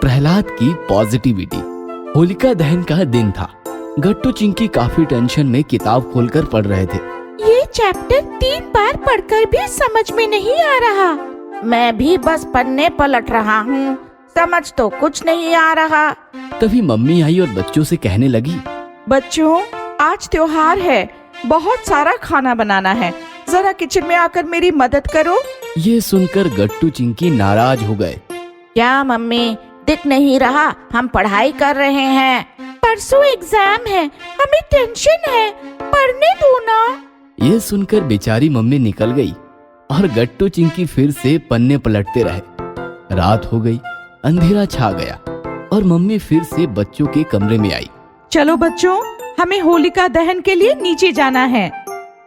प्रहलाद की पॉजिटिविटी। होलिका दहन का दिन था। गट्टू चिंकी काफी टेंशन में किताब खोलकर पढ़ रहे थे। ये चैप्टर 3 बार पढ़कर भी समझ में नहीं आ रहा। मैं भी बस पन्ने पलट रहा हूँ, समझ तो कुछ नहीं आ रहा। तभी मम्मी आई और बच्चों से कहने लगी, बच्चों, आज त्योहार है, बहुत सारा खाना बनाना है, जरा किचन में आकर मेरी मदद करो। ये सुनकर गट्टू चिंकी नाराज हो गए। क्या मम्मी, दिख नहीं रहा हम पढ़ाई कर रहे हैं। परसों एग्जाम है, हमें टेंशन है, पढ़ने दो ना। ये सुनकर बेचारी मम्मी निकल गई और गट्टू चिंकी फिर से पन्ने पलटते रहे। रात हो गई, अंधेरा छा गया और मम्मी फिर से बच्चों के कमरे में आई। चलो बच्चों, हमें होलिका दहन के लिए नीचे जाना है।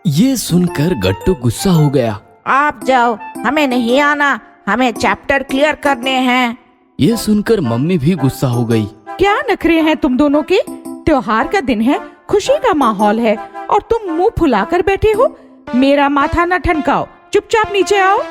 ये सुनकर गट्टू गुस्सा हो गया। आप जाओ, हमें नहीं आना, हमें चैप्टर क्लियर करने हैं। ये सुनकर मम्मी भी गुस्सा हो गई। क्या नखरे हैं तुम दोनों के? त्योहार का दिन है, खुशी का माहौल है और तुम मुंह फुलाकर बैठे हो। मेरा माथा न ठनकाओ, चुपचाप नीचे आओ।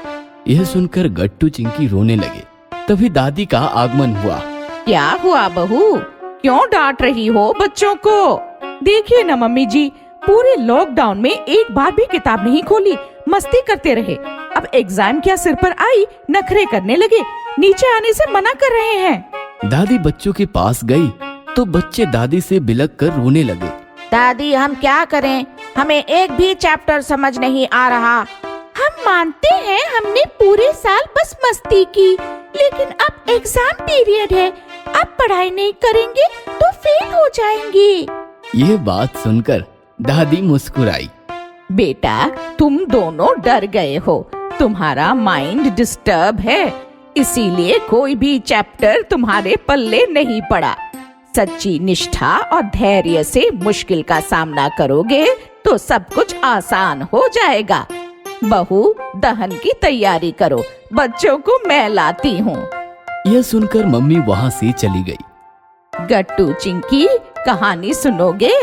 यह सुनकर गट्टू चिंकी रोने लगे। तभी दादी का आगमन हुआ। क्या हुआ बहू, क्यों डांट रही हो बच्चों को? देखिए न मम्मी जी, पूरे लॉकडाउन में एक बार भी किताब नहीं खोली, मस्ती करते रहे। अब एग्जाम क्या सिर पर आई, नखरे करने लगे, नीचे आने से मना कर रहे हैं। दादी बच्चों के पास गई तो बच्चे दादी से बिलक कर रोने लगे। दादी हम क्या करें, हमें एक भी चैप्टर समझ नहीं आ रहा। हम मानते हैं हमने पूरे साल बस मस्ती की, लेकिन अब एग्जाम पीरियड है, अब पढ़ाई नहीं करेंगे तो फेल हो जाएंगे। ये बात सुनकर दादी मुस्कुराई। बेटा, तुम दोनों डर गए हो, तुम्हारा माइंड डिस्टर्ब है, इसीलिए कोई भी चैप्टर तुम्हारे पल्ले नहीं पड़ा। सच्ची निष्ठा और धैर्य से मुश्किल का सामना करोगे तो सब कुछ आसान हो जाएगा। बहू, दहन की तैयारी करो, बच्चों को मैं लाती हूँ। यह सुनकर मम्मी वहाँ से चली गई। गट्टू चिंकी, कहानी सुनोगे?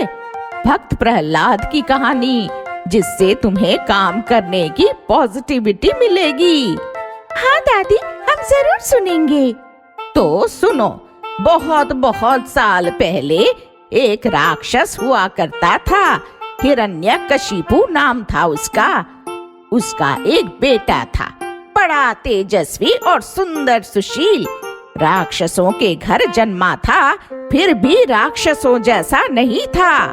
भक्त प्रहलाद की कहानी, जिससे तुम्हें काम करने की पॉजिटिविटी मिलेगी। हाँ दादी, हम जरूर सुनेंगे। तो सुनो। बहुत बहुत साल पहले एक राक्षस हुआ करता था। हिरण्यकशिपु नाम था उसका। उसका एक बेटा था, बड़ा तेजस्वी और सुंदर सुशील। राक्षसों के घर जन्मा था, फिर भी राक्षसों जैसा नहीं था।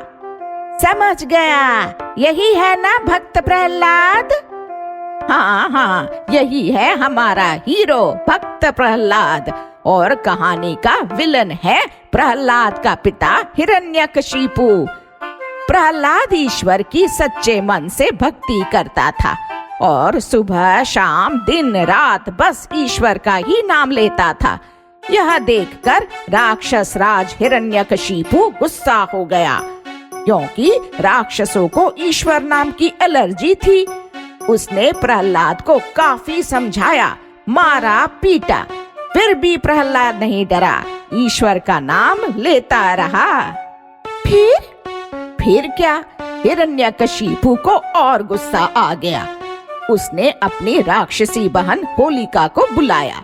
समझ गया, यही है ना भक्त प्रहलाद? हाँ हाँ, यही है हमारा हीरो भक्त प्रहलाद। और कहानी का विलन है प्रहलाद का पिता हिरण्यकशिपु। प्रहलाद ईश्वर की सच्चे मन से भक्ति करता था और सुबह शाम दिन रात बस ईश्वर का ही नाम लेता था। यह देखकर राक्षस राज हिरण्यकशिपु गुस्सा हो गया, क्योंकि राक्षसों को ईश्वर नाम की एलर्जी थी। उसने प्रहलाद को काफी समझाया, मारा पीटा, फिर भी प्रहलाद नहीं डरा, ईश्वर का नाम लेता रहा। फिर क्या, हिरण्यकशिपु को और गुस्सा आ गया। उसने अपनी राक्षसी बहन होलिका को बुलाया।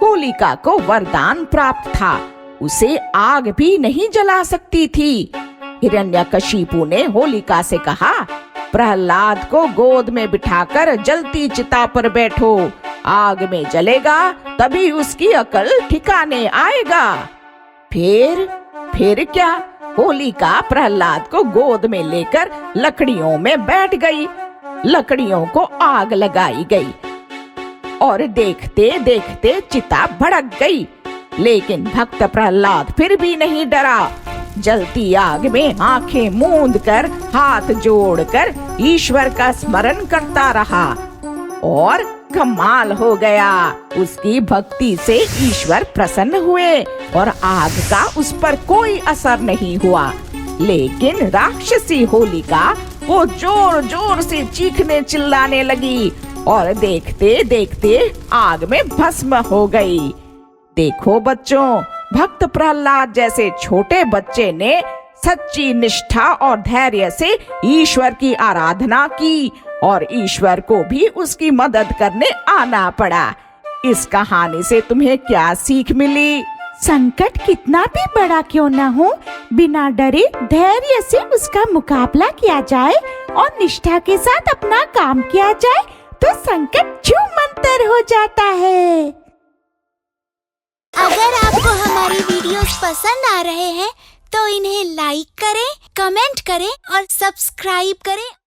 होलिका को वरदान प्राप्त था, उसे आग भी नहीं जला सकती थी। हिरण्यकशिपु ने होलिका से कहा, प्रहलाद को गोद में बिठाकर जलती चिता पर बैठो, आग में जलेगा तभी उसकी अकल ठिकाने आएगा। फिर क्या, होलिका प्रहलाद को गोद में लेकर लकड़ियों में बैठ गई। लकड़ियों को आग लगाई गई और देखते देखते चिता भड़क गई, लेकिन भक्त प्रहलाद फिर भी नहीं डरा। जलती आग में आंखें मूंद कर, हाथ जोड़कर ईश्वर का स्मरण करता रहा और कमाल हो गया। उसकी भक्ति से ईश्वर प्रसन्न हुए और आग का उस पर कोई असर नहीं हुआ। लेकिन राक्षसी होलिका वो जोर जोर से चीखने चिल्लाने लगी और देखते देखते आग में भस्म हो गई। देखो बच्चों, भक्त प्रहलाद जैसे छोटे बच्चे ने सच्ची निष्ठा और धैर्य से ईश्वर की आराधना की और ईश्वर को भी उसकी मदद करने आना पड़ा। इस कहानी से तुम्हें क्या सीख मिली? संकट कितना भी बड़ा क्यों न हो, बिना डरे धैर्य से उसका मुकाबला किया जाए और निष्ठा के साथ अपना काम किया जाए तो संकट छू मंतर हो जाता है। अगर आपको हमारी वीडियोस पसंद आ रहे हैं तो इन्हें लाइक करें, कमेंट करें और सब्सक्राइब करें